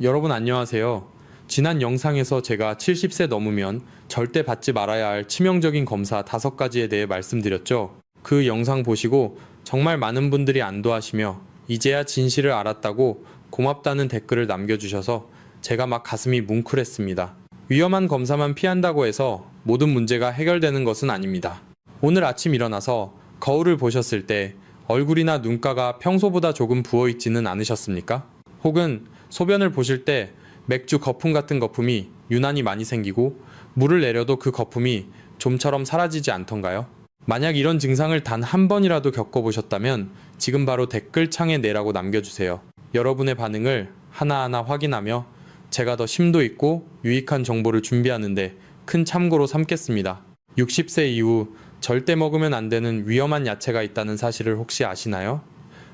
여러분 안녕하세요. 지난 영상에서 제가 70세 넘으면 절대 받지 말아야 할 치명적인 검사 5가지에 대해 말씀드렸죠. 그 영상 보시고 정말 많은 분들이 안도하시며 이제야 진실을 알았다고 고맙다는 댓글을 남겨주셔서 제가 막 가슴이 뭉클했습니다. 위험한 검사만 피한다고 해서 모든 문제가 해결되는 것은 아닙니다. 오늘 아침 일어나서 거울을 보셨을 때 얼굴이나 눈가가 평소보다 조금 부어있지는 않으셨습니까? 혹은 소변을 보실 때 맥주 거품 같은 거품이 유난히 많이 생기고 물을 내려도 그 거품이 좀처럼 사라지지 않던가요? 만약 이런 증상을 단 한 번이라도 겪어보셨다면 지금 바로 댓글창에 내라고 남겨주세요. 여러분의 반응을 하나하나 확인하며 제가 더 심도 있고 유익한 정보를 준비하는데 큰 참고로 삼겠습니다. 60세 이후 절대 먹으면 안 되는 위험한 야채가 있다는 사실을 혹시 아시나요?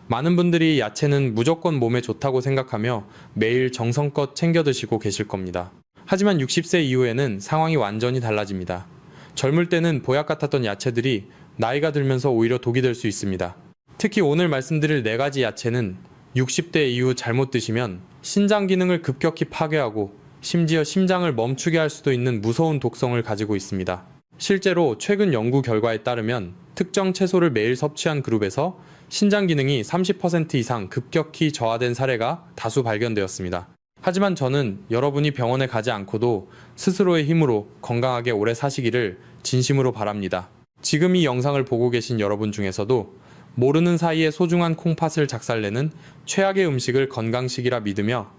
많은 분들이 야채는 무조건 몸에 좋다고 생각하며 매일 정성껏 챙겨 드시고 계실 겁니다. 하지만 60세 이후에는 상황이 완전히 달라집니다. 젊을 때는 보약 같았던 야채들이 나이가 들면서 오히려 독이 될 수 있습니다. 특히 오늘 말씀드릴 4가지 야채는 60대 이후 잘못 드시면 신장 기능을 급격히 파괴하고 심지어 심장을 멈추게 할 수도 있는 무서운 독성을 가지고 있습니다. 실제로 최근 연구 결과에 따르면 특정 채소를 매일 섭취한 그룹에서 신장 기능이 30% 이상 급격히 저하된 사례가 다수 발견되었습니다. 하지만 저는 여러분이 병원에 가지 않고도 스스로의 힘으로 건강하게 오래 사시기를 진심으로 바랍니다. 지금 이 영상을 보고 계신 여러분 중에서도 모르는 사이에 소중한 콩팥을 작살내는 최악의 음식을 건강식이라 믿으며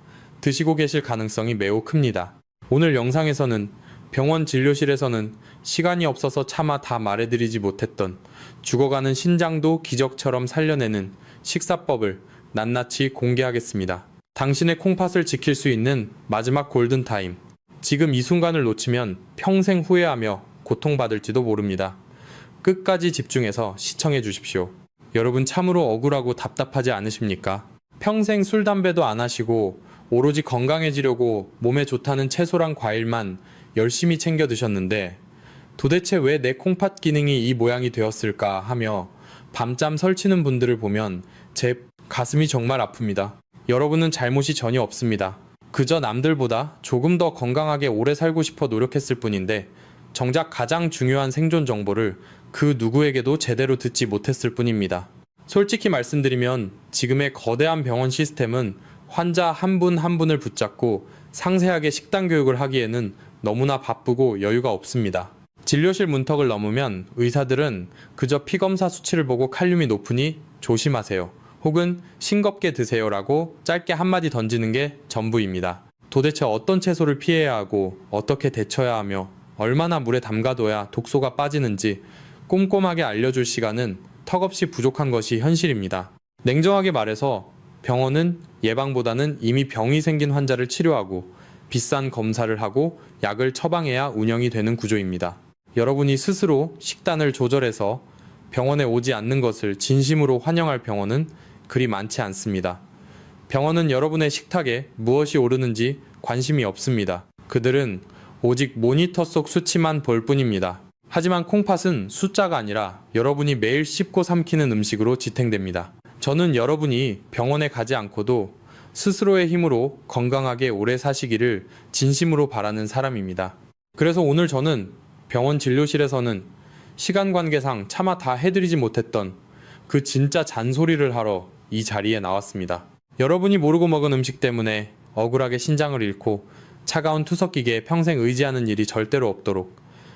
드시고 계실 가능성이 매우 큽니다. 오늘 영상에서는 병원 진료실에서는 시간이 없어서 차마 다 말해드리지 못했던 죽어가는 신장도 기적처럼 살려내는 식사법을 낱낱이 공개하겠습니다. 당신의 콩팥을 지킬 수 있는 마지막 골든타임. 지금 이 순간을 놓치면 평생 후회하며 고통받을지도 모릅니다. 끝까지 집중해서 시청해 주십시오. 여러분 참으로 억울하고 답답하지 않으십니까? 평생 술, 담배도 안 하시고 오로지 건강해지려고 몸에 좋다는 채소랑 과일만 열심히 챙겨 드셨는데 도대체 왜 내 콩팥 기능이 이 모양이 되었을까 하며 밤잠 설치는 분들을 보면 제 가슴이 정말 아픕니다. 여러분은 잘못이 전혀 없습니다. 그저 남들보다 조금 더 건강하게 오래 살고 싶어 노력했을 뿐인데 정작 가장 중요한 생존 정보를 그 누구에게도 제대로 듣지 못했을 뿐입니다. 솔직히 말씀드리면 지금의 거대한 병원 시스템은 환자 한 분 한 분을 붙잡고 상세하게 식단 교육을 하기에는 너무나 바쁘고 여유가 없습니다. 진료실 문턱을 넘으면 의사들은 그저 피검사 수치를 보고 칼륨이 높으니 조심하세요. 혹은 싱겁게 드세요라고 짧게 한마디 던지는 게 전부입니다. 도대체 어떤 채소를 피해야 하고 어떻게 데쳐야 하며 얼마나 물에 담가둬야 독소가 빠지는지 꼼꼼하게 알려줄 시간은 턱없이 부족한 것이 현실입니다. 냉정하게 말해서 병원은 예방보다는 이미 병이 생긴 환자를 치료하고 비싼 검사를 하고 약을 처방해야 운영이 되는 구조입니다. 여러분이 스스로 식단을 조절해서 병원에 오지 않는 것을 진심으로 환영할 병원은 그리 많지 않습니다. 병원은 여러분의 식탁에 무엇이 오르는지 관심이 없습니다. 그들은 오직 모니터 속 수치만 볼 뿐입니다. 하지만 콩팥은 숫자가 아니라 여러분이 매일 씹고 삼키는 음식으로 지탱됩니다. 저는 여러분이 병원에 가지 않고도 스스로의 힘으로 건강하게 오래 사시기를 진심으로 바라는 사람입니다. 그래서 오늘 저는 병원 진료실에서는 시간 관계상 차마 다 해드리지 못했던 그 진짜 잔소리를 하러 이 자리에 나왔습니다. 여러분이 모르고 먹은 음식 때문에 억울하게 신장을 잃고 차가운 투석기계에 평생 의지하는 일이 절대로 없도록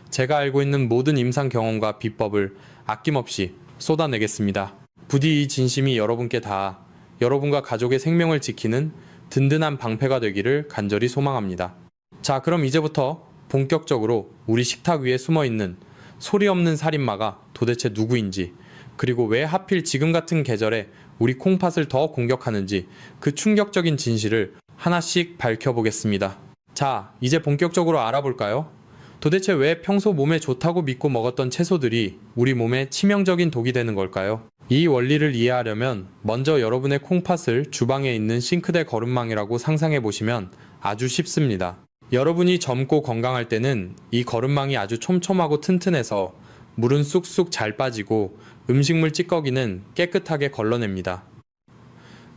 제가 알고 있는 모든 임상 경험과 비법을 아낌없이 쏟아내겠습니다. 부디 이 진심이 여러분께 닿아 여러분과 가족의 생명을 지키는 든든한 방패가 되기를 간절히 소망합니다. 자, 그럼 이제부터 본격적으로 우리 식탁 위에 숨어있는 소리 없는 살인마가 도대체 누구인지, 그리고 왜 하필 지금 같은 계절에 우리 콩팥을 더 공격하는지 그 충격적인 진실을 하나씩 밝혀보겠습니다. 자, 이제 본격적으로 알아볼까요? 도대체 왜 평소 몸에 좋다고 믿고 먹었던 채소들이 우리 몸에 치명적인 독이 되는 걸까요? 이 원리를 이해하려면 먼저 여러분의 콩팥을 주방에 있는 싱크대 거름망이라고 상상해 보시면 아주 쉽습니다. 여러분이 젊고 건강할 때는 이 거름망이 아주 촘촘하고 튼튼해서 물은 쑥쑥 잘 빠지고 음식물 찌꺼기는 깨끗하게 걸러냅니다.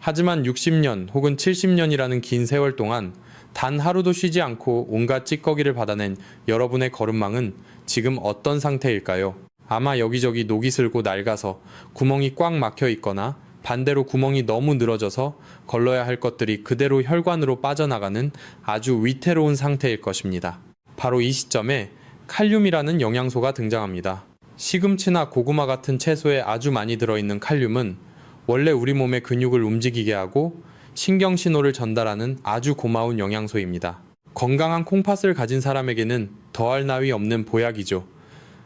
하지만 60년 혹은 70년이라는 긴 세월 동안 단 하루도 쉬지 않고 온갖 찌꺼기를 받아낸 여러분의 거름망은 지금 어떤 상태일까요? 아마 여기저기 녹이 슬고 낡아서 구멍이 꽉 막혀 있거나 반대로 구멍이 너무 늘어져서 걸러야 할 것들이 그대로 혈관으로 빠져나가는 아주 위태로운 상태일 것입니다. 바로 이 시점에 칼륨이라는 영양소가 등장합니다. 시금치나 고구마 같은 채소에 아주 많이 들어있는 칼륨은 원래 우리 몸의 근육을 움직이게 하고 신경신호를 전달하는 아주 고마운 영양소입니다. 건강한 콩팥을 가진 사람에게는 더할 나위 없는 보약이죠.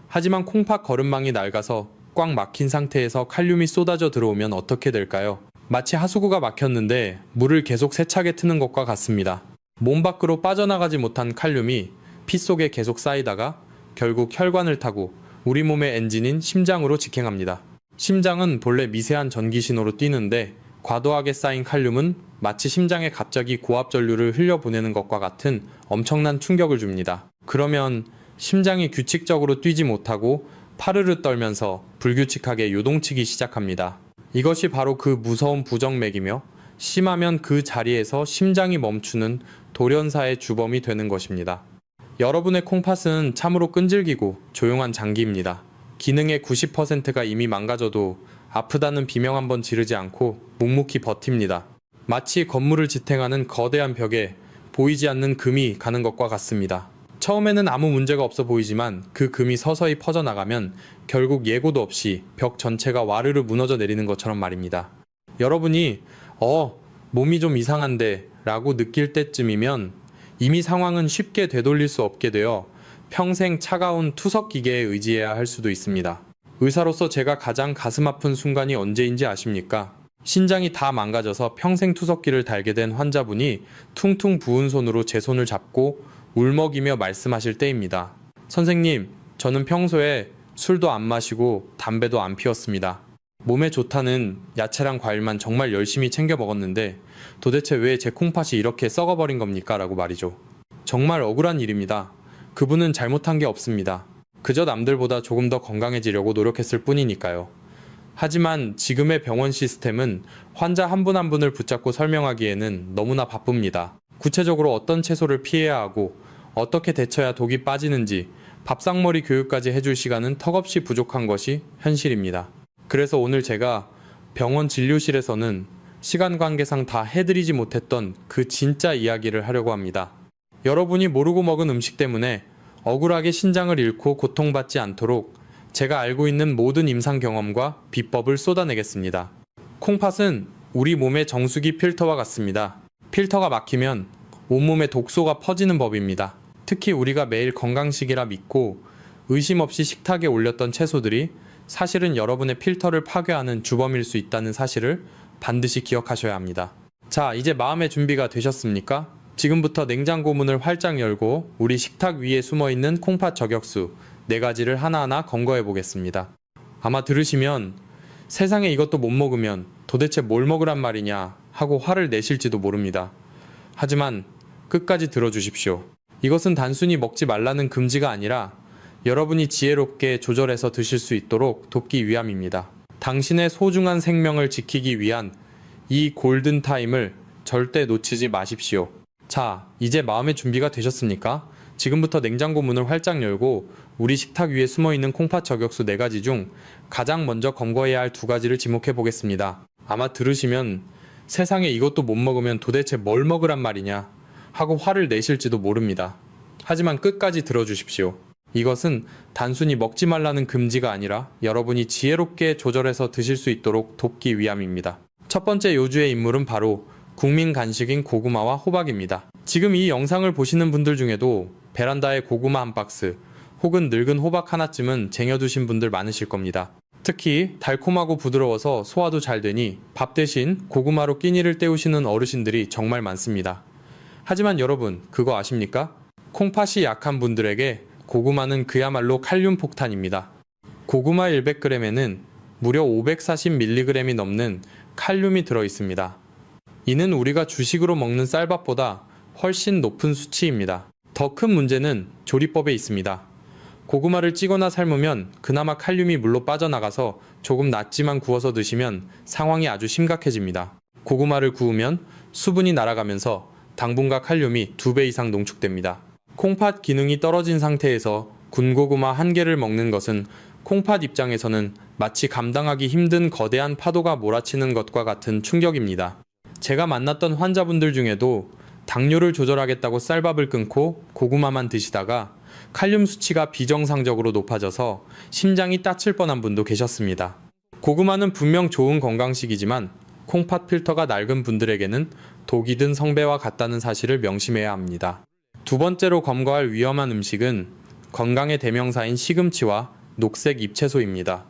하지만 콩팥 거름망이 낡아서 꽉 막힌 상태에서 칼륨이 쏟아져 들어오면 어떻게 될까요? 마치 하수구가 막혔는데 물을 계속 세차게 트는 것과 같습니다. 몸 밖으로 빠져나가지 못한 칼륨이 피 속에 계속 쌓이다가 결국 혈관을 타고 우리 몸의 엔진인 심장으로 직행합니다. 심장은 본래 미세한 전기 신호로 뛰는데 과도하게 쌓인 칼륨은 마치 심장에 갑자기 고압 전류를 흘려보내는 것과 같은 엄청난 충격을 줍니다. 그러면 심장이 규칙적으로 뛰지 못하고 파르르 떨면서 불규칙하게 요동치기 시작합니다. 이것이 바로 그 무서운 부정맥이며 심하면 그 자리에서 심장이 멈추는 돌연사의 주범이 되는 것입니다. 여러분의 콩팥은 참으로 끈질기고 조용한 장기입니다. 기능의 90%가 이미 망가져도 아프다는 비명 한번 지르지 않고 묵묵히 버팁니다. 마치 건물을 지탱하는 거대한 벽에 보이지 않는 금이 가는 것과 같습니다. 처음에는 아무 문제가 없어 보이지만 그 금이 서서히 퍼져나가면 결국 예고도 없이 벽 전체가 와르르 무너져 내리는 것처럼 말입니다. 여러분이 몸이 좀 이상한데 라고 느낄 때쯤이면 이미 상황은 쉽게 되돌릴 수 없게 되어 평생 차가운 투석 기계에 의지해야 할 수도 있습니다. 의사로서 제가 가장 가슴 아픈 순간이 언제인지 아십니까? 신장이 다 망가져서 평생 투석기를 달게 된 환자분이 퉁퉁 부은 손으로 제 손을 잡고 울먹이며 말씀하실 때입니다. 선생님, 저는 평소에 술도 안 마시고 담배도 안 피웠습니다. 몸에 좋다는 야채랑 과일만 정말 열심히 챙겨 먹었는데 도대체 왜 제 콩팥이 이렇게 썩어버린 겁니까? 라고 말이죠. 정말 억울한 일입니다. 그분은 잘못한 게 없습니다. 그저 남들보다 조금 더 건강해지려고 노력했을 뿐이니까요. 하지만 지금의 병원 시스템은 환자 한 분 한 분을 붙잡고 설명하기에는 너무나 바쁩니다. 구체적으로 어떤 채소를 피해야 하고 어떻게 데쳐야 독이 빠지는지 밥상머리 교육까지 해줄 시간은 턱없이 부족한 것이 현실입니다. 그래서 오늘 제가 병원 진료실에서는 시간 관계상 다 해드리지 못했던 그 진짜 이야기를 하려고 합니다. 여러분이 모르고 먹은 음식 때문에 억울하게 신장을 잃고 고통받지 않도록 제가 알고 있는 모든 임상 경험과 비법을 쏟아내겠습니다. 콩팥은 우리 몸의 정수기 필터와 같습니다. 필터가 막히면 온몸에 독소가 퍼지는 법입니다. 특히 우리가 매일 건강식이라 믿고 의심 없이 식탁에 올렸던 채소들이 사실은 여러분의 필터를 파괴하는 주범일 수 있다는 사실을 반드시 기억하셔야 합니다. 자, 이제 마음의 준비가 되셨습니까? 지금부터 냉장고 문을 활짝 열고 우리 식탁 위에 숨어있는 콩팥 저격수 4가지를 하나하나 검거해 보겠습니다. 아마 들으시면 세상에 이것도 못 먹으면 도대체 뭘 먹으란 말이냐 하고 화를 내실지도 모릅니다. 하지만 끝까지 들어주십시오. 이것은 단순히 먹지 말라는 금지가 아니라 여러분이 지혜롭게 조절해서 드실 수 있도록 돕기 위함입니다. 당신의 소중한 생명을 지키기 위한 이 골든타임을 절대 놓치지 마십시오. 자, 이제 마음의 준비가 되셨습니까? 지금부터 냉장고 문을 활짝 열고 우리 식탁 위에 숨어있는 콩팥 저격수 4가지 중 가장 먼저 검거해야 할 2가지를 지목해 보겠습니다. 아마 들으시면 세상에 이것도 못 먹으면 도대체 뭘 먹으란 말이냐 하고 화를 내실지도 모릅니다. 하지만 끝까지 들어주십시오. 이것은 단순히 먹지 말라는 금지가 아니라 여러분이 지혜롭게 조절해서 드실 수 있도록 돕기 위함입니다. 첫 번째 요주의 인물은 바로 국민 간식인 고구마와 호박입니다. 지금 이 영상을 보시는 분들 중에도 베란다에 고구마 한 박스 혹은 늙은 호박 하나쯤은 쟁여두신 분들 많으실 겁니다. 특히 달콤하고 부드러워서 소화도 잘 되니 밥 대신 고구마로 끼니를 때우시는 어르신들이 정말 많습니다. 하지만 여러분, 그거 아십니까? 콩팥이 약한 분들에게 고구마는 그야말로 칼륨 폭탄입니다. 고구마 100g에는 무려 540mg이 넘는 칼륨이 들어있습니다. 이는 우리가 주식으로 먹는 쌀밥보다 훨씬 높은 수치입니다. 더 큰 문제는 조리법에 있습니다. 고구마를 찌거나 삶으면 그나마 칼륨이 물로 빠져나가서 조금 낫지만 구워서 드시면 상황이 아주 심각해집니다. 고구마를 구우면 수분이 날아가면서 당분과 칼륨이 2배 이상 농축됩니다. 콩팥 기능이 떨어진 상태에서 군고구마 한 개를 먹는 것은 콩팥 입장에서는 마치 감당하기 힘든 거대한 파도가 몰아치는 것과 같은 충격입니다. 제가 만났던 환자분들 중에도 당뇨를 조절하겠다고 쌀밥을 끊고 고구마만 드시다가 칼륨 수치가 비정상적으로 높아져서 심장이 따칠 뻔한 분도 계셨습니다. 고구마는 분명 좋은 건강식이지만 콩팥 필터가 낡은 분들에게는 독이 든 성배와 같다는 사실을 명심해야 합니다. 두 번째로 검거할 위험한 음식은 건강의 대명사인 시금치와 녹색 잎채소입니다.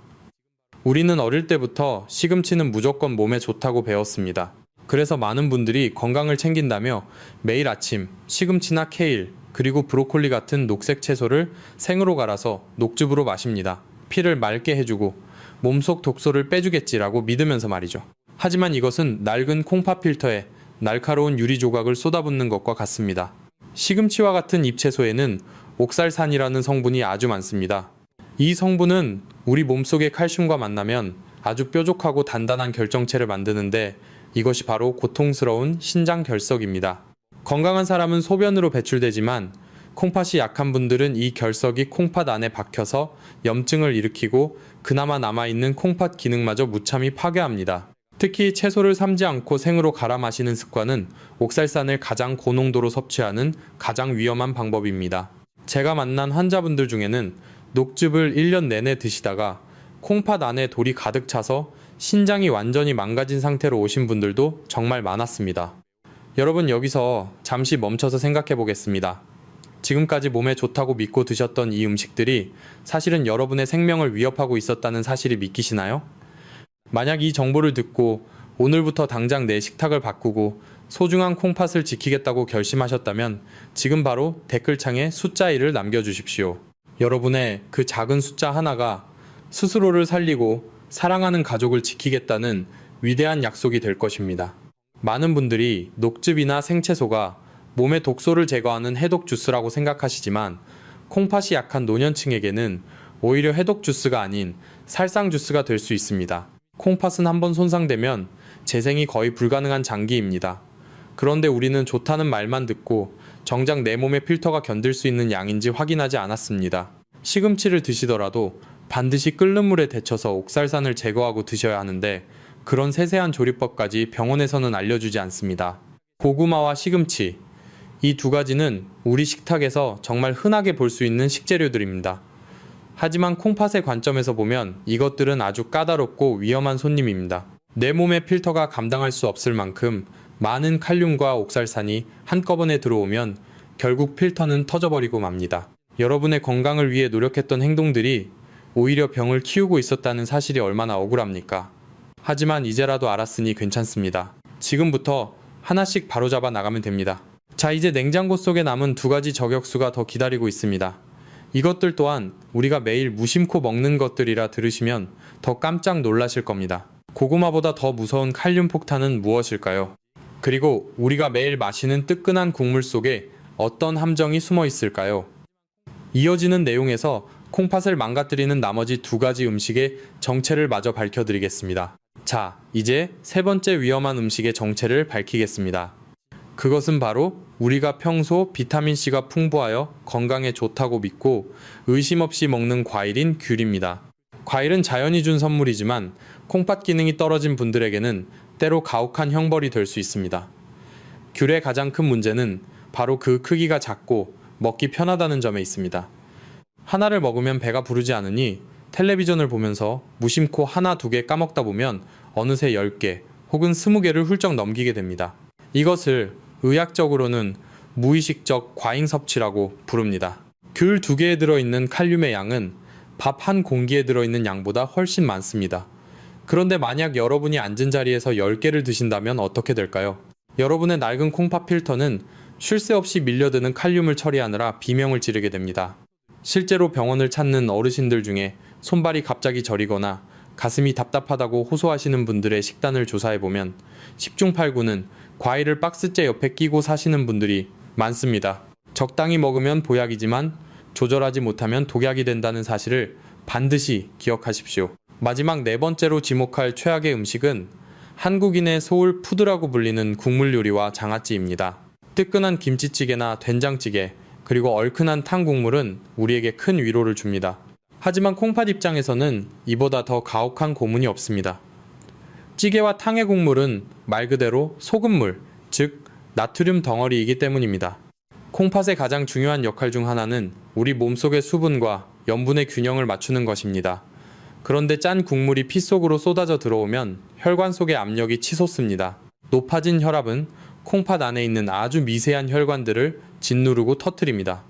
우리는 어릴 때부터 시금치는 무조건 몸에 좋다고 배웠습니다. 그래서 많은 분들이 건강을 챙긴다며 매일 아침 시금치나 케일, 그리고 브로콜리 같은 녹색 채소를 생으로 갈아서 녹즙으로 마십니다. 피를 맑게 해주고 몸속 독소를 빼주겠지라고 믿으면서 말이죠. 하지만 이것은 낡은 콩팥 필터에 날카로운 유리 조각을 쏟아붓는 것과 같습니다. 시금치와 같은 잎채소에는 옥살산이라는 성분이 아주 많습니다. 이 성분은 우리 몸속의 칼슘과 만나면 아주 뾰족하고 단단한 결정체를 만드는데 이것이 바로 고통스러운 신장결석입니다. 건강한 사람은 소변으로 배출되지만 콩팥이 약한 분들은 이 결석이 콩팥 안에 박혀서 염증을 일으키고 그나마 남아있는 콩팥 기능마저 무참히 파괴합니다. 특히 채소를 삶지 않고 생으로 갈아 마시는 습관은 옥살산을 가장 고농도로 섭취하는 가장 위험한 방법입니다. 제가 만난 환자분들 중에는 녹즙을 1년 내내 드시다가 콩팥 안에 돌이 가득 차서 신장이 완전히 망가진 상태로 오신 분들도 정말 많았습니다. 여러분, 여기서 잠시 멈춰서 생각해 보겠습니다. 지금까지 몸에 좋다고 믿고 드셨던 이 음식들이 사실은 여러분의 생명을 위협하고 있었다는 사실이 믿기시나요? 만약 이 정보를 듣고 오늘부터 당장 내 식탁을 바꾸고 소중한 콩팥을 지키겠다고 결심하셨다면 지금 바로 댓글창에 숫자 1을 남겨주십시오. 여러분의 그 작은 숫자 하나가 스스로를 살리고 사랑하는 가족을 지키겠다는 위대한 약속이 될 것입니다. 많은 분들이 녹즙이나 생채소가 몸의 독소를 제거하는 해독 주스라고 생각하시지만 콩팥이 약한 노년층에게는 오히려 해독 주스가 아닌 살상 주스가 될 수 있습니다. 콩팥은 한번 손상되면 재생이 거의 불가능한 장기입니다. 그런데 우리는 좋다는 말만 듣고 정작 내 몸의 필터가 견딜 수 있는 양인지 확인하지 않았습니다. 시금치를 드시더라도 반드시 끓는 물에 데쳐서 옥살산을 제거하고 드셔야 하는데 그런 세세한 조리법까지 병원에서는 알려주지 않습니다. 고구마와 시금치, 이 두 가지는 우리 식탁에서 정말 흔하게 볼 수 있는 식재료들입니다. 하지만 콩팥의 관점에서 보면 이것들은 아주 까다롭고 위험한 손님입니다. 내 몸의 필터가 감당할 수 없을 만큼 많은 칼륨과 옥살산이 한꺼번에 들어오면 결국 필터는 터져버리고 맙니다. 여러분의 건강을 위해 노력했던 행동들이 오히려 병을 키우고 있었다는 사실이 얼마나 억울합니까? 하지만 이제라도 알았으니 괜찮습니다. 지금부터 하나씩 바로잡아 나가면 됩니다. 자, 이제 냉장고 속에 남은 두 가지 저격수가 더 기다리고 있습니다. 이것들 또한 우리가 매일 무심코 먹는 것들이라 들으시면 더 깜짝 놀라실 겁니다. 고구마보다 더 무서운 칼륨 폭탄은 무엇일까요? 그리고 우리가 매일 마시는 뜨끈한 국물 속에 어떤 함정이 숨어 있을까요? 이어지는 내용에서 콩팥을 망가뜨리는 나머지 두 가지 음식의 정체를 마저 밝혀드리겠습니다. 자, 이제 세 번째 위험한 음식의 정체를 밝히겠습니다. 그것은 바로 우리가 평소 비타민C가 풍부하여 건강에 좋다고 믿고 의심 없이 먹는 과일인 귤입니다. 과일은 자연이 준 선물이지만 콩팥 기능이 떨어진 분들에게는 때로 가혹한 형벌이 될 수 있습니다. 귤의 가장 큰 문제는 바로 그 크기가 작고 먹기 편하다는 점에 있습니다. 하나를 먹으면 배가 부르지 않으니 텔레비전을 보면서 무심코 하나 두 개 까먹다 보면 어느새 10개 혹은 20개를 훌쩍 넘기게 됩니다. 이것을 의학적으로는 무의식적 과잉 섭취라고 부릅니다. 귤 2개에 들어있는 칼륨의 양은 밥 한 공기에 들어있는 양보다 훨씬 많습니다. 그런데 만약 여러분이 앉은 자리에서 10개를 드신다면 어떻게 될까요? 여러분의 낡은 콩팥 필터는 쉴 새 없이 밀려드는 칼륨을 처리하느라 비명을 지르게 됩니다. 실제로 병원을 찾는 어르신들 중에 손발이 갑자기 저리거나 가슴이 답답하다고 호소하시는 분들의 식단을 조사해보면 10중 8구는 과일을 박스째 옆에 끼고 사시는 분들이 많습니다. 적당히 먹으면 보약이지만 조절하지 못하면 독약이 된다는 사실을 반드시 기억하십시오. 마지막 네 번째로 지목할 최악의 음식은 한국인의 소울 푸드라고 불리는 국물 요리와 장아찌입니다. 뜨끈한 김치찌개나 된장찌개, 그리고 얼큰한 탕 국물은 우리에게 큰 위로를 줍니다. 하지만 콩팥 입장에서는 이보다 더 가혹한 고문이 없습니다. 찌개와 탕의 국물은 말 그대로 소금물, 즉 나트륨 덩어리이기 때문입니다. 콩팥의 가장 중요한 역할 중 하나는 우리 몸속의 수분과 염분의 균형을 맞추는 것입니다. 그런데 짠 국물이 피 속으로 쏟아져 들어오면 혈관 속의 압력이 치솟습니다. 높아진 혈압은 콩팥 안에 있는 아주 미세한 혈관들을 짓누르고 터뜨립니다.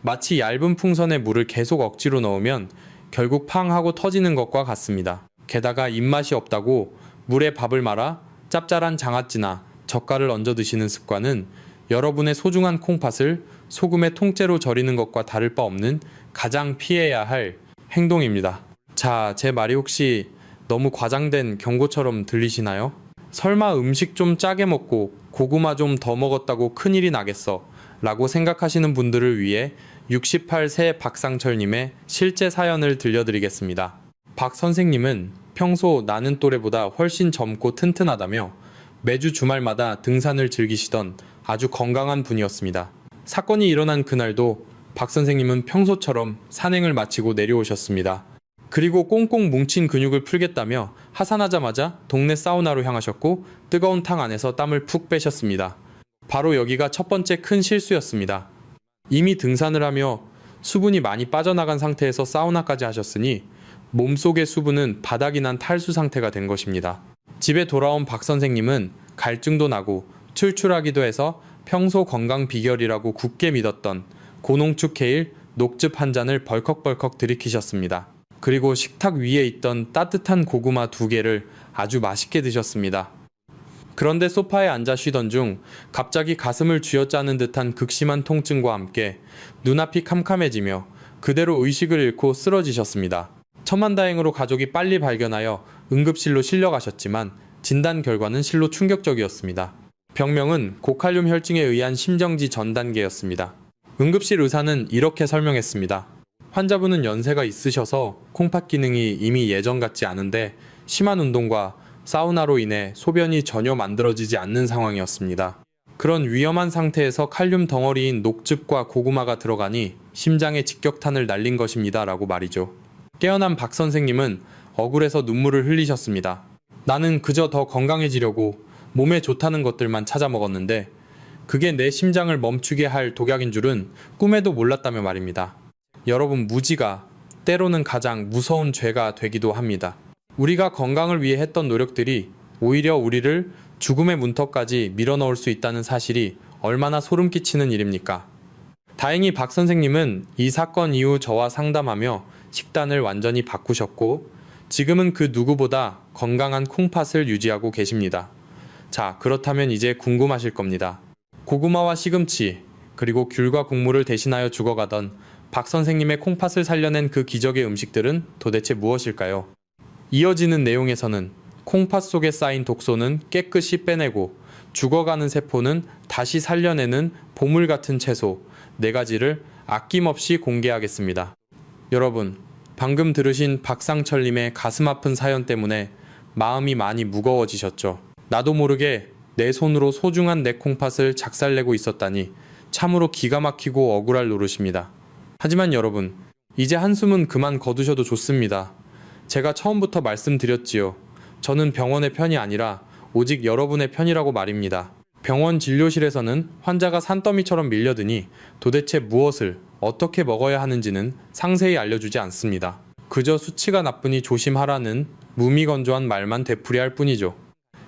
마치 얇은 풍선에 물을 계속 억지로 넣으면 결국 팡 하고 터지는 것과 같습니다. 게다가 입맛이 없다고 물에 밥을 말아 짭짤한 장아찌나 젓갈을 얹어 드시는 습관은 여러분의 소중한 콩팥을 소금의 통째로 절이는 것과 다를 바 없는 가장 피해야 할 행동입니다. 자, 제 말이 혹시 너무 과장된 경고처럼 들리시나요? 설마 음식 좀 짜게 먹고 고구마 좀 더 먹었다고 큰일이 나겠어 라고 생각하시는 분들을 위해 68세 박상철님의 실제 사연을 들려드리겠습니다. 박 선생님은 평소 나는 또래보다 훨씬 젊고 튼튼하다며 매주 주말마다 등산을 즐기시던 아주 건강한 분이었습니다. 사건이 일어난 그날도 박 선생님은 평소처럼 산행을 마치고 내려오셨습니다. 그리고 꽁꽁 뭉친 근육을 풀겠다며 하산하자마자 동네 사우나로 향하셨고 뜨거운 탕 안에서 땀을 푹 빼셨습니다. 바로 여기가 첫 번째 큰 실수였습니다. 이미 등산을 하며 수분이 많이 빠져나간 상태에서 사우나까지 하셨으니 몸속의 수분은 바닥이 난 탈수 상태가 된 것입니다. 집에 돌아온 박 선생님은 갈증도 나고 출출하기도 해서 평소 건강 비결이라고 굳게 믿었던 고농축 케일 녹즙 한 잔을 벌컥벌컥 들이키셨습니다. 그리고 식탁 위에 있던 따뜻한 고구마 2개를 아주 맛있게 드셨습니다. 그런데 소파에 앉아 쉬던 중 갑자기 가슴을 쥐어짜는 듯한 극심한 통증과 함께 눈앞이 캄캄해지며 그대로 의식을 잃고 쓰러지셨습니다. 천만다행으로 가족이 빨리 발견하여 응급실로 실려가셨지만 진단 결과는 실로 충격적이었습니다. 병명은 고칼륨 혈증에 의한 심정지 전 단계였습니다. 응급실 의사는 이렇게 설명했습니다. 환자분은 연세가 있으셔서 콩팥 기능이 이미 예전 같지 않은데 심한 운동과 사우나로 인해 소변이 전혀 만들어지지 않는 상황이었습니다. 그런 위험한 상태에서 칼륨 덩어리인 녹즙과 고구마가 들어가니 심장에 직격탄을 날린 것입니다. 라고 말이죠. 깨어난 박 선생님은 억울해서 눈물을 흘리셨습니다. 나는 그저 더 건강해지려고 몸에 좋다는 것들만 찾아 먹었는데 그게 내 심장을 멈추게 할 독약인 줄은 꿈에도 몰랐다며 말입니다. 여러분, 무지가 때로는 가장 무서운 죄가 되기도 합니다. 우리가 건강을 위해 했던 노력들이 오히려 우리를 죽음의 문턱까지 밀어넣을 수 있다는 사실이 얼마나 소름 끼치는 일입니까? 다행히 박 선생님은 이 사건 이후 저와 상담하며 식단을 완전히 바꾸셨고 지금은 그 누구보다 건강한 콩팥을 유지하고 계십니다. 자, 그렇다면 이제 궁금하실 겁니다. 고구마와 시금치, 그리고 귤과 국물을 대신하여 죽어가던 박 선생님의 콩팥을 살려낸 그 기적의 음식들은 도대체 무엇일까요? 이어지는 내용에서는 콩팥 속에 쌓인 독소는 깨끗이 빼내고 죽어가는 세포는 다시 살려내는 보물 같은 채소 4가지를 아낌없이 공개하겠습니다. 여러분, 방금 들으신 박상철님의 가슴 아픈 사연 때문에 마음이 많이 무거워지셨죠? 나도 모르게 내 손으로 소중한 내 콩팥을 작살내고 있었다니 참으로 기가 막히고 억울할 노릇입니다. 하지만 여러분, 이제 한숨은 그만 거두셔도 좋습니다. 제가 처음부터 말씀드렸지요. 저는 병원의 편이 아니라 오직 여러분의 편이라고 말입니다. 병원 진료실에서는 환자가 산더미처럼 밀려드니 도대체 무엇을 어떻게 먹어야 하는지는 상세히 알려주지 않습니다. 그저 수치가 나쁘니 조심하라는 무미건조한 말만 되풀이할 뿐이죠.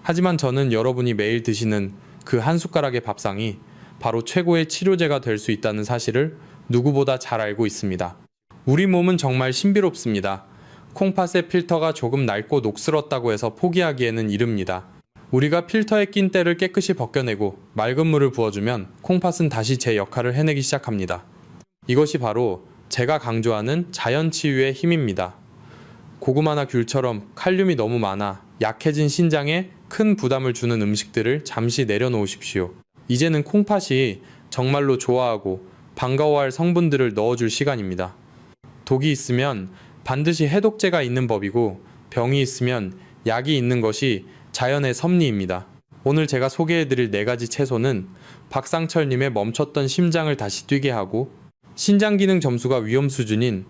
하지만 저는 여러분이 매일 드시는 그 한 숟가락의 밥상이 바로 최고의 치료제가 될 수 있다는 사실을 누구보다 잘 알고 있습니다. 우리 몸은 정말 신비롭습니다. 콩팥의 필터가 조금 낡고 녹슬었다고 해서 포기하기에는 이릅니다. 우리가 필터에 낀 때를 깨끗이 벗겨내고 맑은 물을 부어주면 콩팥은 다시 제 역할을 해내기 시작합니다. 이것이 바로 제가 강조하는 자연치유의 힘입니다. 고구마나 귤처럼 칼륨이 너무 많아 약해진 신장에 큰 부담을 주는 음식들을 잠시 내려놓으십시오. 이제는 콩팥이 정말로 좋아하고 반가워할 성분들을 넣어줄 시간입니다. 독이 있으면 반드시 해독제가 있는 법이고 병이 있으면 약이 있는 것이 자연의 섭리입니다. 오늘 제가 소개해드릴 4가지 채소는 박상철님의 멈췄던 심장을 다시 뛰게 하고 신장 기능 점수가 위험 수준인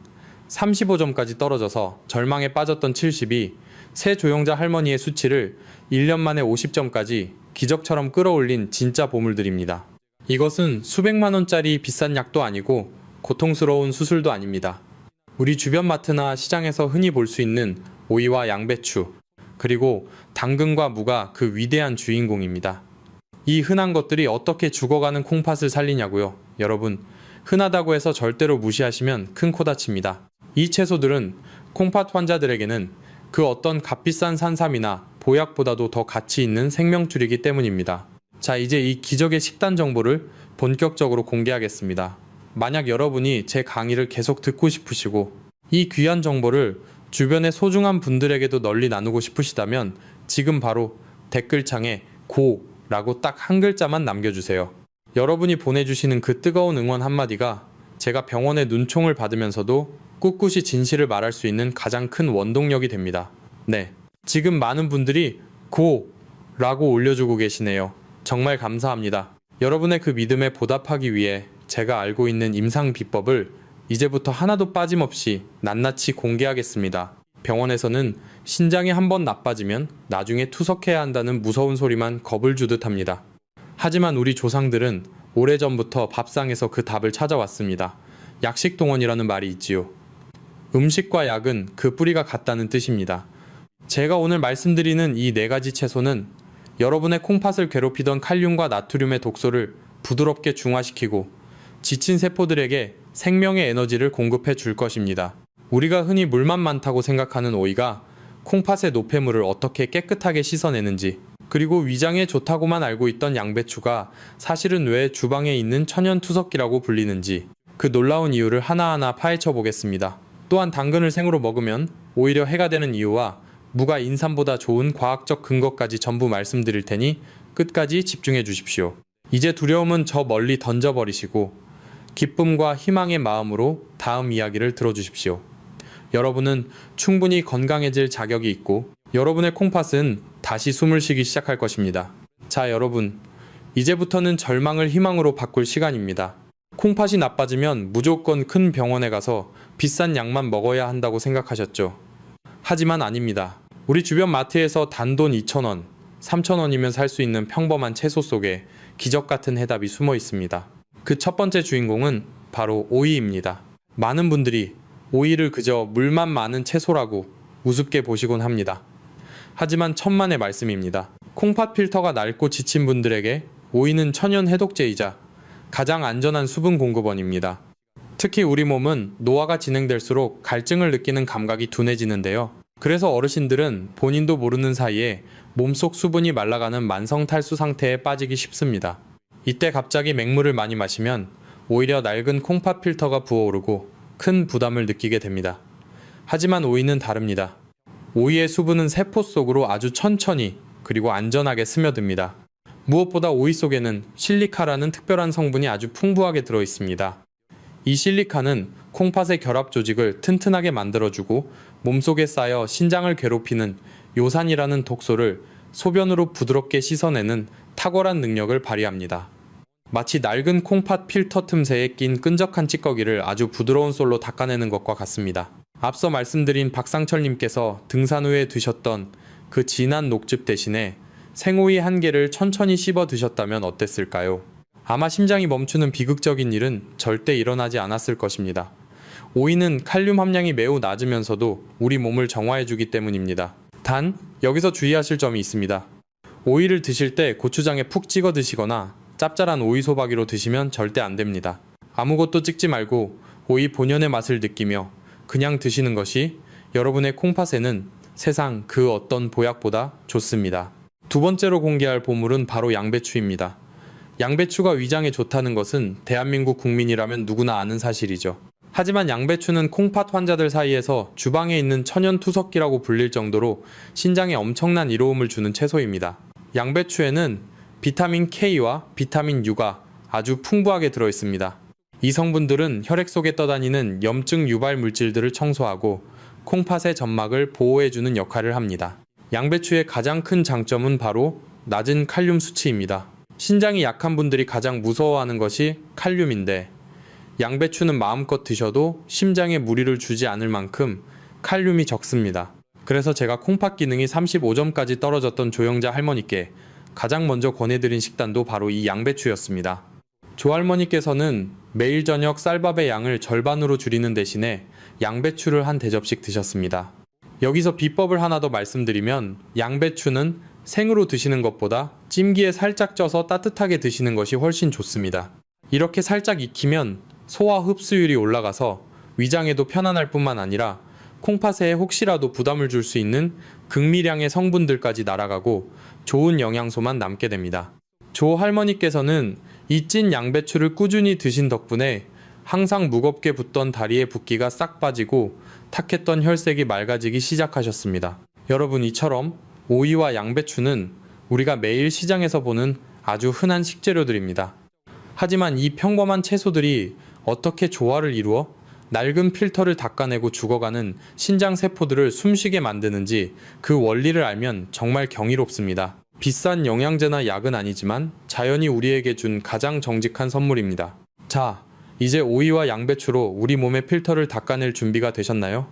35점까지 떨어져서 절망에 빠졌던 70이 새 조영자 할머니의 수치를 1년 만에 50점까지 기적처럼 끌어올린 진짜 보물들입니다. 이것은 수백만 원짜리 비싼 약도 아니고 고통스러운 수술도 아닙니다. 우리 주변 마트나 시장에서 흔히 볼 수 있는 오이와 양배추, 그리고 당근과 무가 그 위대한 주인공입니다. 이 흔한 것들이 어떻게 죽어가는 콩팥을 살리냐고요? 여러분, 흔하다고 해서 절대로 무시하시면 큰 코 다칩니다. 이 채소들은 콩팥 환자들에게는 그 어떤 값비싼 산삼이나 보약보다도 더 가치 있는 생명줄이기 때문입니다. 자, 이제 이 기적의 식단 정보를 본격적으로 공개하겠습니다. 만약 여러분이 제 강의를 계속 듣고 싶으시고 이 귀한 정보를 주변의 소중한 분들에게도 널리 나누고 싶으시다면 지금 바로 댓글창에 고라고 딱 한 글자만 남겨주세요. 여러분이 보내주시는 그 뜨거운 응원 한마디가 제가 병원의 눈총을 받으면서도 꿋꿋이 진실을 말할 수 있는 가장 큰 원동력이 됩니다. 네, 지금 많은 분들이 고라고 올려주고 계시네요. 정말 감사합니다. 여러분의 그 믿음에 보답하기 위해 제가 알고 있는 임상 비법을 이제부터 하나도 빠짐없이 낱낱이 공개하겠습니다. 병원에서는 신장이 한번 나빠지면 나중에 투석해야 한다는 무서운 소리만 겁을 주듯 합니다. 하지만 우리 조상들은 오래전부터 밥상에서 그 답을 찾아왔습니다. 약식동원이라는 말이 있지요. 음식과 약은 그 뿌리가 같다는 뜻입니다. 제가 오늘 말씀드리는 이 4가지 채소는 여러분의 콩팥을 괴롭히던 칼륨과 나트륨의 독소를 부드럽게 중화시키고 지친 세포들에게 생명의 에너지를 공급해 줄 것입니다. 우리가 흔히 물만 많다고 생각하는 오이가 콩팥의 노폐물을 어떻게 깨끗하게 씻어내는지, 그리고 위장에 좋다고만 알고 있던 양배추가 사실은 왜 주방에 있는 천연투석기라고 불리는지 그 놀라운 이유를 하나하나 파헤쳐 보겠습니다. 또한 당근을 생으로 먹으면 오히려 해가 되는 이유와 무가 인삼보다 좋은 과학적 근거까지 전부 말씀드릴 테니 끝까지 집중해 주십시오. 이제 두려움은 저 멀리 던져버리시고 기쁨과 희망의 마음으로 다음 이야기를 들어주십시오. 여러분은 충분히 건강해질 자격이 있고 여러분의 콩팥은 다시 숨을 쉬기 시작할 것입니다. 자, 여러분, 이제부터는 절망을 희망으로 바꿀 시간입니다. 콩팥이 나빠지면 무조건 큰 병원에 가서 비싼 약만 먹어야 한다고 생각하셨죠? 하지만 아닙니다. 우리 주변 마트에서 단돈 2,000원, 3,000원이면 살 수 있는 평범한 채소 속에 기적 같은 해답이 숨어 있습니다. 그 첫 번째 주인공은 바로 오이입니다. 많은 분들이 오이를 그저 물만 많은 채소라고 우습게 보시곤 합니다. 하지만 천만의 말씀입니다. 콩팥 필터가 낡고 지친 분들에게 오이는 천연 해독제이자 가장 안전한 수분 공급원입니다. 특히 우리 몸은 노화가 진행될수록 갈증을 느끼는 감각이 둔해지는데요. 그래서 어르신들은 본인도 모르는 사이에 몸속 수분이 말라가는 만성 탈수 상태에 빠지기 쉽습니다. 이때 갑자기 맹물을 많이 마시면 오히려 낡은 콩팥 필터가 부어오르고 큰 부담을 느끼게 됩니다. 하지만 오이는 다릅니다. 오이의 수분은 세포 속으로 아주 천천히 그리고 안전하게 스며듭니다. 무엇보다 오이 속에는 실리카라는 특별한 성분이 아주 풍부하게 들어 있습니다. 이 실리카는 콩팥의 결합 조직을 튼튼하게 만들어주고 몸속에 쌓여 신장을 괴롭히는 요산이라는 독소를 소변으로 부드럽게 씻어내는 탁월한 능력을 발휘합니다. 마치 낡은 콩팥 필터 틈새에 낀 끈적한 찌꺼기를 아주 부드러운 솔로 닦아내는 것과 같습니다. 앞서 말씀드린 박상철님께서 등산 후에 드셨던 그 진한 녹즙 대신에 생오이 한 개를 천천히 씹어 드셨다면 어땠을까요? 아마 심장이 멈추는 비극적인 일은 절대 일어나지 않았을 것입니다. 오이는 칼륨 함량이 매우 낮으면서도 우리 몸을 정화해주기 때문입니다. 단, 여기서 주의하실 점이 있습니다. 오이를 드실 때 고추장에 푹 찍어 드시거나 짭짤한 오이 소박이로 드시면 절대 안 됩니다. 아무것도 찍지 말고 오이 본연의 맛을 느끼며 그냥 드시는 것이 여러분의 콩팥에는 세상 그 어떤 보약보다 좋습니다. 두 번째로 공개할 보물은 바로 양배추입니다. 양배추가 위장에 좋다는 것은 대한민국 국민이라면 누구나 아는 사실이죠. 하지만 양배추는 콩팥 환자들 사이에서 주방에 있는 천연 투석기라고 불릴 정도로 신장에 엄청난 이로움을 주는 채소입니다. 양배추에는 비타민 K와 비타민 U가 아주 풍부하게 들어있습니다. 이 성분들은 혈액 속에 떠다니는 염증 유발 물질들을 청소하고 콩팥의 점막을 보호해주는 역할을 합니다. 양배추의 가장 큰 장점은 바로 낮은 칼륨 수치입니다. 신장이 약한 분들이 가장 무서워하는 것이 칼륨인데, 양배추는 마음껏 드셔도 심장에 무리를 주지 않을 만큼 칼륨이 적습니다. 그래서 제가 콩팥 기능이 35점까지 떨어졌던 조영자 할머니께 가장 먼저 권해드린 식단도 바로 이 양배추였습니다. 조할머니께서는 매일 저녁 쌀밥의 양을 절반으로 줄이는 대신에 양배추를 한 대접씩 드셨습니다. 여기서 비법을 하나 더 말씀드리면, 양배추는 생으로 드시는 것보다 찜기에 살짝 쪄서 따뜻하게 드시는 것이 훨씬 좋습니다. 이렇게 살짝 익히면 소화 흡수율이 올라가서 위장에도 편안할 뿐만 아니라 콩팥에 혹시라도 부담을 줄 수 있는 극미량의 성분들까지 날아가고 좋은 영양소만 남게 됩니다. 조 할머니께서는 이 찐 양배추를 꾸준히 드신 덕분에 항상 무겁게 붙던 다리의 붓기가 싹 빠지고 탁했던 혈색이 맑아지기 시작하셨습니다. 여러분, 이처럼 오이와 양배추는 우리가 매일 시장에서 보는 아주 흔한 식재료들입니다. 하지만 이 평범한 채소들이 어떻게 조화를 이루어 낡은 필터를 닦아내고 죽어가는 신장 세포들을 숨쉬게 만드는지, 그 원리를 알면 정말 경이롭습니다. 비싼 영양제나 약은 아니지만 자연이 우리에게 준 가장 정직한 선물입니다. 자, 이제 오이와 양배추로 우리 몸의 필터를 닦아낼 준비가 되셨나요?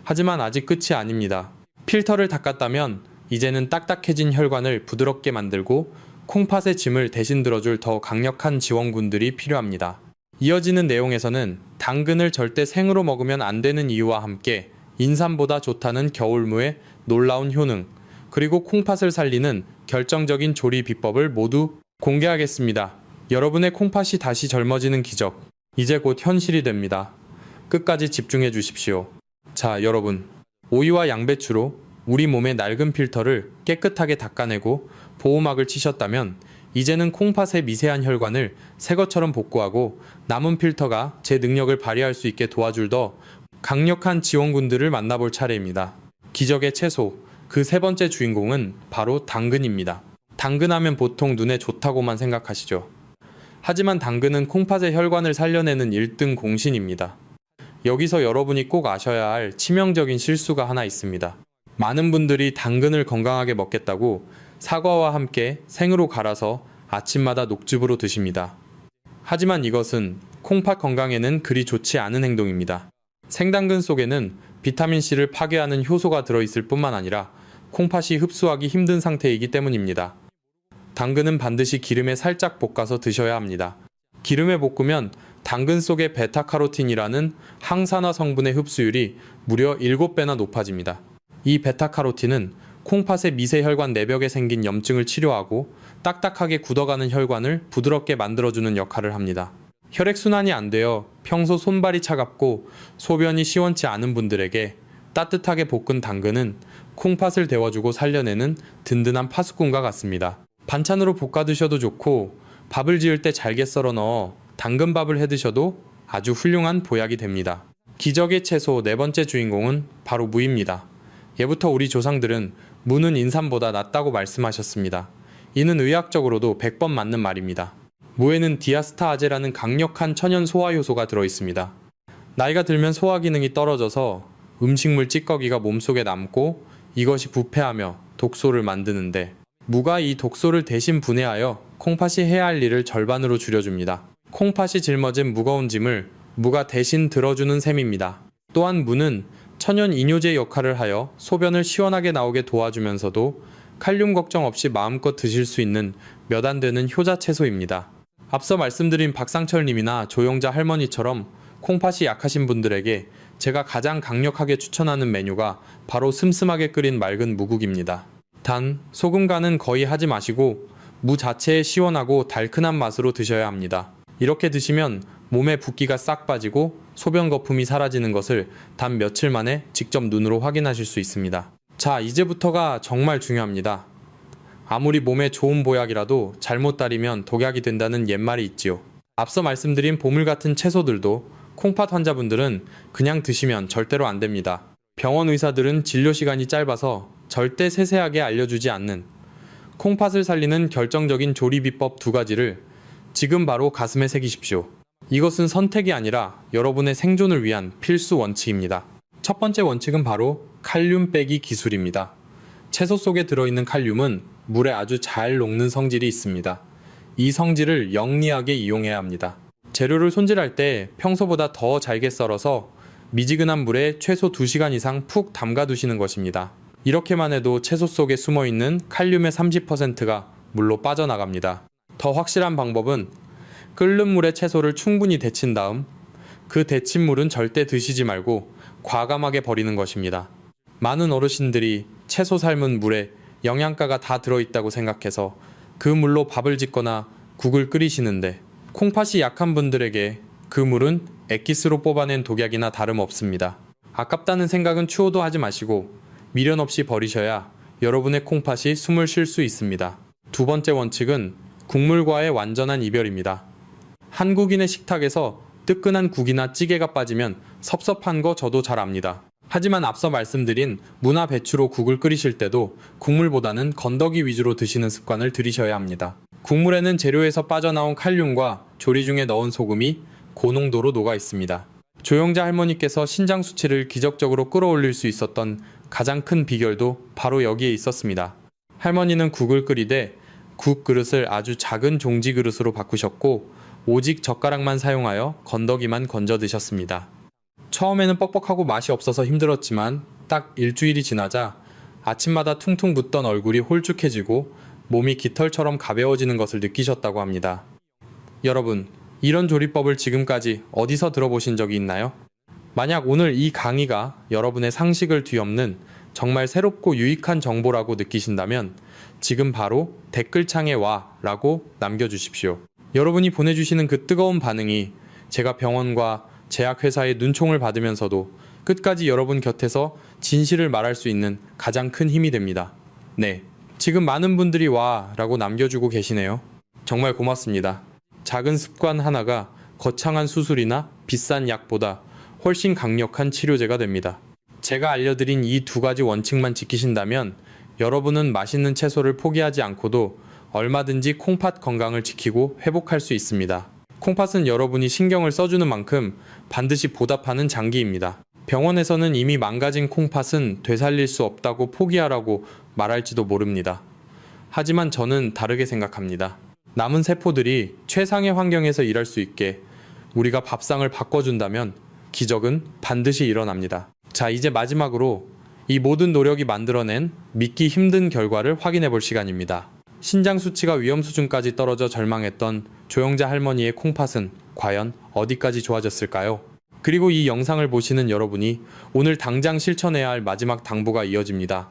하지만 아직 끝이 아닙니다. 필터를 닦았다면 이제는 딱딱해진 혈관을 부드럽게 만들고 콩팥의 짐을 대신 들어줄 더 강력한 지원군들이 필요합니다. 이어지는 내용에서는 당근을 절대 생으로 먹으면 안 되는 이유와 함께 인삼보다 좋다는 겨울무의 놀라운 효능, 그리고 콩팥을 살리는 결정적인 조리 비법을 모두 공개하겠습니다. 여러분의 콩팥이 다시 젊어지는 기적, 이제 곧 현실이 됩니다. 끝까지 집중해 주십시오. 자, 여러분, 오이와 양배추로 우리 몸의 낡은 필터를 깨끗하게 닦아내고 보호막을 치셨다면 이제는 콩팥의 미세한 혈관을 새 것처럼 복구하고 남은 필터가 제 능력을 발휘할 수 있게 도와줄 더 강력한 지원군들을 만나볼 차례입니다. 기적의 채소, 그 세 번째 주인공은 바로 당근입니다. 당근하면 보통 눈에 좋다고만 생각하시죠. 하지만 당근은 콩팥의 혈관을 살려내는 1등 공신입니다. 여기서 여러분이 꼭 아셔야 할 치명적인 실수가 하나 있습니다. 많은 분들이 당근을 건강하게 먹겠다고 사과와 함께 생으로 갈아서 아침마다 녹즙으로 드십니다. 하지만 이것은 콩팥 건강에는 그리 좋지 않은 행동입니다. 생당근 속에는 비타민C를 파괴하는 효소가 들어있을 뿐만 아니라 콩팥이 흡수하기 힘든 상태이기 때문입니다. 당근은 반드시 기름에 살짝 볶아서 드셔야 합니다. 기름에 볶으면 당근 속의 베타카로틴이라는 항산화 성분의 흡수율이 무려 7배나 높아집니다. 이 베타카로틴은 콩팥의 미세혈관 내벽에 생긴 염증을 치료하고 딱딱하게 굳어가는 혈관을 부드럽게 만들어주는 역할을 합니다. 혈액순환이 안 되어 평소 손발이 차갑고 소변이 시원치 않은 분들에게 따뜻하게 볶은 당근은 콩팥을 데워주고 살려내는 든든한 파수꾼과 같습니다. 반찬으로 볶아 드셔도 좋고 밥을 지을 때 잘게 썰어 넣어 당근밥을 해 드셔도 아주 훌륭한 보약이 됩니다. 기적의 채소 네 번째 주인공은 바로 무입니다. 예부터 우리 조상들은 무는 인삼보다 낫다고 말씀하셨습니다. 이는 의학적으로도 100번 맞는 말입니다. 무에는 디아스타아제라는 강력한 천연 소화 효소가 들어있습니다. 나이가 들면 소화 기능이 떨어져서 음식물 찌꺼기가 몸속에 남고 이것이 부패하며 독소를 만드는데, 무가 이 독소를 대신 분해하여 콩팥이 해야 할 일을 절반으로 줄여줍니다. 콩팥이 짊어진 무거운 짐을 무가 대신 들어주는 셈입니다. 또한 무는 천연 이뇨제 역할을 하여 소변을 시원하게 나오게 도와주면서도 칼륨 걱정 없이 마음껏 드실 수 있는 몇 안 되는 효자 채소입니다. 앞서 말씀드린 박상철님이나 조영자 할머니처럼 콩팥이 약하신 분들에게 제가 가장 강력하게 추천하는 메뉴가 바로 슴슴하게 끓인 맑은 무국입니다. 단, 소금 간은 거의 하지 마시고 무 자체의 시원하고 달큰한 맛으로 드셔야 합니다. 이렇게 드시면 몸에 붓기가 싹 빠지고 소변 거품이 사라지는 것을 단 며칠 만에 직접 눈으로 확인하실 수 있습니다. 자, 이제부터가 정말 중요합니다. 아무리 몸에 좋은 보약이라도 잘못 따르면 독약이 된다는 옛말이 있지요. 앞서 말씀드린 보물 같은 채소들도 콩팥 환자분들은 그냥 드시면 절대로 안 됩니다. 병원 의사들은 진료 시간이 짧아서 절대 세세하게 알려주지 않는 콩팥을 살리는 결정적인 조리 비법 2가지를 지금 바로 가슴에 새기십시오. 이것은 선택이 아니라 여러분의 생존을 위한 필수 원칙입니다. 첫 번째 원칙은 바로 칼륨 빼기 기술입니다. 채소 속에 들어있는 칼륨은 물에 아주 잘 녹는 성질이 있습니다. 이 성질을 영리하게 이용해야 합니다. 재료를 손질할 때 평소보다 더 잘게 썰어서 미지근한 물에 최소 2시간 이상 푹 담가 두시는 것입니다. 이렇게만 해도 채소 속에 숨어있는 칼륨의 30%가 물로 빠져나갑니다. 더 확실한 방법은 끓는 물에 채소를 충분히 데친 다음 그 데친 물은 절대 드시지 말고 과감하게 버리는 것입니다. 많은 어르신들이 채소 삶은 물에 영양가가 다 들어있다고 생각해서 그 물로 밥을 짓거나 국을 끓이시는데 콩팥이 약한 분들에게 그 물은 액기스로 뽑아낸 독약이나 다름없습니다. 아깝다는 생각은 추호도 하지 마시고 미련 없이 버리셔야 여러분의 콩팥이 숨을 쉴 수 있습니다. 두 번째 원칙은 국물과의 완전한 이별입니다. 한국인의 식탁에서 뜨끈한 국이나 찌개가 빠지면 섭섭한 거 저도 잘 압니다. 하지만 앞서 말씀드린 무나 배추로 국을 끓이실 때도 국물보다는 건더기 위주로 드시는 습관을 들이셔야 합니다. 국물에는 재료에서 빠져나온 칼륨과 조리 중에 넣은 소금이 고농도로 녹아 있습니다. 조영자 할머니께서 신장 수치를 기적적으로 끌어올릴 수 있었던 가장 큰 비결도 바로 여기에 있었습니다. 할머니는 국을 끓이되 국 그릇을 아주 작은 종지 그릇으로 바꾸셨고 오직 젓가락만 사용하여 건더기만 건져 드셨습니다. 처음에는 뻑뻑하고 맛이 없어서 힘들었지만 딱 일주일이 지나자 아침마다 퉁퉁 붓던 얼굴이 홀쭉해지고 몸이 깃털처럼 가벼워지는 것을 느끼셨다고 합니다. 여러분, 이런 조리법을 지금까지 어디서 들어보신 적이 있나요? 만약 오늘 이 강의가 여러분의 상식을 뒤엎는 정말 새롭고 유익한 정보라고 느끼신다면 지금 바로 댓글창에 와 라고 남겨주십시오. 여러분이 보내주시는 그 뜨거운 반응이 제가 병원과 제약회사의 눈총을 받으면서도 끝까지 여러분 곁에서 진실을 말할 수 있는 가장 큰 힘이 됩니다. 네, 지금 많은 분들이 와 라고 남겨주고 계시네요. 정말 고맙습니다. 작은 습관 하나가 거창한 수술이나 비싼 약보다 훨씬 강력한 치료제가 됩니다. 제가 알려드린 이 두 가지 원칙만 지키신다면 여러분은 맛있는 채소를 포기하지 않고도 얼마든지 콩팥 건강을 지키고 회복할 수 있습니다. 콩팥은 여러분이 신경을 써주는 만큼 반드시 보답하는 장기입니다. 병원에서는 이미 망가진 콩팥은 되살릴 수 없다고 포기하라고 말할지도 모릅니다. 하지만 저는 다르게 생각합니다. 남은 세포들이 최상의 환경에서 일할 수 있게 우리가 밥상을 바꿔준다면 기적은 반드시 일어납니다. 자, 이제 마지막으로 이 모든 노력이 만들어낸 믿기 힘든 결과를 확인해 볼 시간입니다. 신장 수치가 위험 수준까지 떨어져 절망했던 조영자 할머니의 콩팥은 과연 어디까지 좋아졌을까요? 그리고 이 영상을 보시는 여러분이 오늘 당장 실천해야 할 마지막 당부가 이어집니다.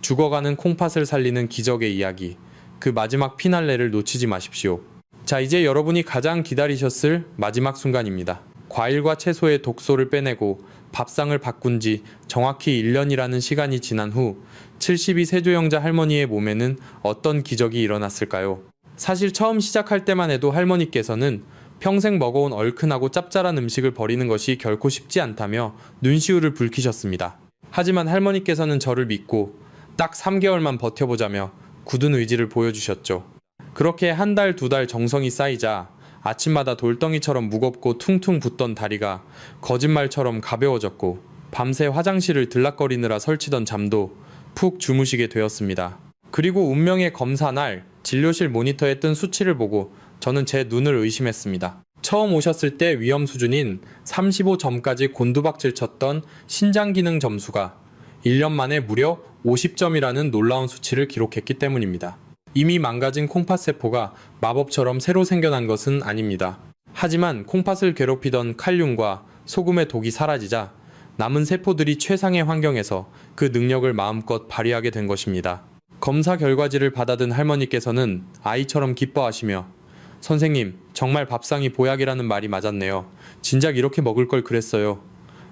죽어가는 콩팥을 살리는 기적의 이야기, 그 마지막 피날레를 놓치지 마십시오. 자, 이제 여러분이 가장 기다리셨을 마지막 순간입니다. 과일과 채소의 독소를 빼내고 밥상을 바꾼 지 정확히 1년이라는 시간이 지난 후 72세 조영자 할머니의 몸에는 어떤 기적이 일어났을까요? 사실 처음 시작할 때만 해도 할머니께서는 평생 먹어온 얼큰하고 짭짤한 음식을 버리는 것이 결코 쉽지 않다며 눈시울을 붉히셨습니다. 하지만 할머니께서는 저를 믿고 딱 3개월만 버텨보자며 굳은 의지를 보여주셨죠. 그렇게 한 달, 두 달 정성이 쌓이자 아침마다 돌덩이처럼 무겁고 퉁퉁 붓던 다리가 거짓말처럼 가벼워졌고 밤새 화장실을 들락거리느라 설치던 잠도 푹 주무시게 되었습니다. 그리고 운명의 검사 날 진료실 모니터에 뜬 수치를 보고 저는 제 눈을 의심했습니다. 처음 오셨을 때 위험 수준인 35점까지 곤두박질 쳤던 신장 기능 점수가 1년 만에 무려 50점이라는 놀라운 수치를 기록했기 때문입니다. 이미 망가진 콩팥 세포가 마법처럼 새로 생겨난 것은 아닙니다. 하지만 콩팥을 괴롭히던 칼륨과 소금의 독이 사라지자 남은 세포들이 최상의 환경에서 그 능력을 마음껏 발휘하게 된 것입니다. 검사 결과지를 받아든 할머니께서는 아이처럼 기뻐하시며 선생님, 정말 밥상이 보약이라는 말이 맞았네요. 진작 이렇게 먹을 걸 그랬어요.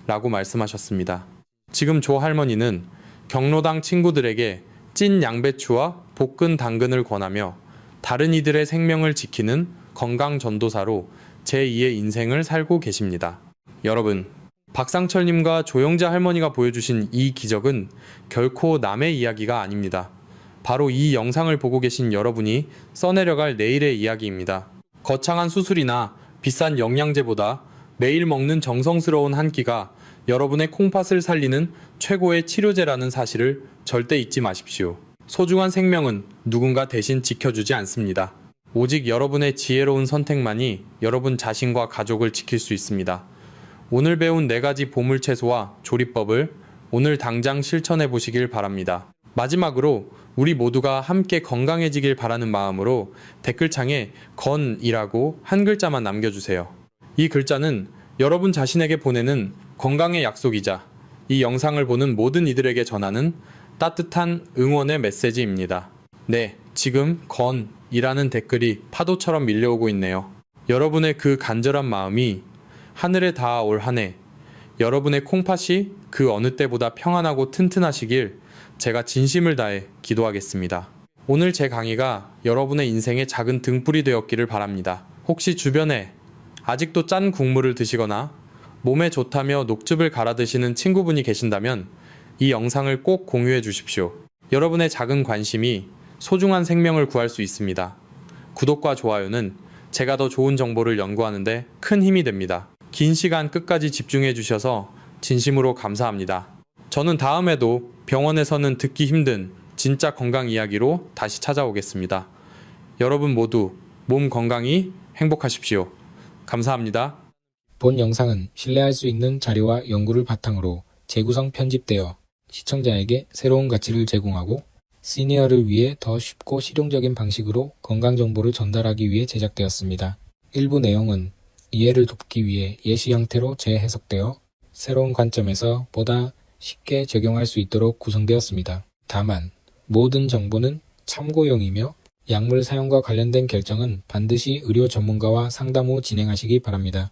라고 말씀하셨습니다. 지금 조 할머니는 경로당 친구들에게 찐 양배추와 볶은 당근을 권하며 다른 이들의 생명을 지키는 건강 전도사로 제2의 인생을 살고 계십니다. 여러분, 박상철님과 조영자 할머니가 보여주신 이 기적은 결코 남의 이야기가 아닙니다. 바로 이 영상을 보고 계신 여러분이 써내려갈 내일의 이야기입니다. 거창한 수술이나 비싼 영양제보다 매일 먹는 정성스러운 한 끼가 여러분의 콩팥을 살리는 최고의 치료제라는 사실을 절대 잊지 마십시오. 소중한 생명은 누군가 대신 지켜주지 않습니다. 오직 여러분의 지혜로운 선택만이 여러분 자신과 가족을 지킬 수 있습니다. 오늘 배운 4가지 보물 채소와 조리법을 오늘 당장 실천해 보시길 바랍니다. 마지막으로 우리 모두가 함께 건강해지길 바라는 마음으로 댓글창에 건이라고 한 글자만 남겨주세요. 이 글자는 여러분 자신에게 보내는 건강의 약속이자 이 영상을 보는 모든 이들에게 전하는 따뜻한 응원의 메시지입니다. 네, 지금 건이라는 댓글이 파도처럼 밀려오고 있네요. 여러분의 그 간절한 마음이 하늘에 닿아올 한 해, 여러분의 콩팥이 그 어느 때보다 평안하고 튼튼하시길 제가 진심을 다해 기도하겠습니다. 오늘 제 강의가 여러분의 인생의 작은 등불이 되었기를 바랍니다. 혹시 주변에 아직도 짠 국물을 드시거나 몸에 좋다며 녹즙을 갈아 드시는 친구분이 계신다면 이 영상을 꼭 공유해 주십시오. 여러분의 작은 관심이 소중한 생명을 구할 수 있습니다. 구독과 좋아요는 제가 더 좋은 정보를 연구하는 데 큰 힘이 됩니다. 긴 시간 끝까지 집중해 주셔서 진심으로 감사합니다. 저는 다음에도 병원에서는 듣기 힘든 진짜 건강 이야기로 다시 찾아오겠습니다. 여러분 모두 몸 건강히 행복하십시오. 감사합니다. 본 영상은 신뢰할 수 있는 자료와 연구를 바탕으로 재구성 편집되어 시청자에게 새로운 가치를 제공하고 시니어를 위해 더 쉽고 실용적인 방식으로 건강정보를 전달하기 위해 제작되었습니다. 일부 내용은 이해를 돕기 위해 예시 형태로 재해석되어 새로운 관점에서 보다 쉽게 적용할 수 있도록 구성되었습니다. 다만 모든 정보는 참고용이며 약물 사용과 관련된 결정은 반드시 의료 전문가와 상담 후 진행하시기 바랍니다.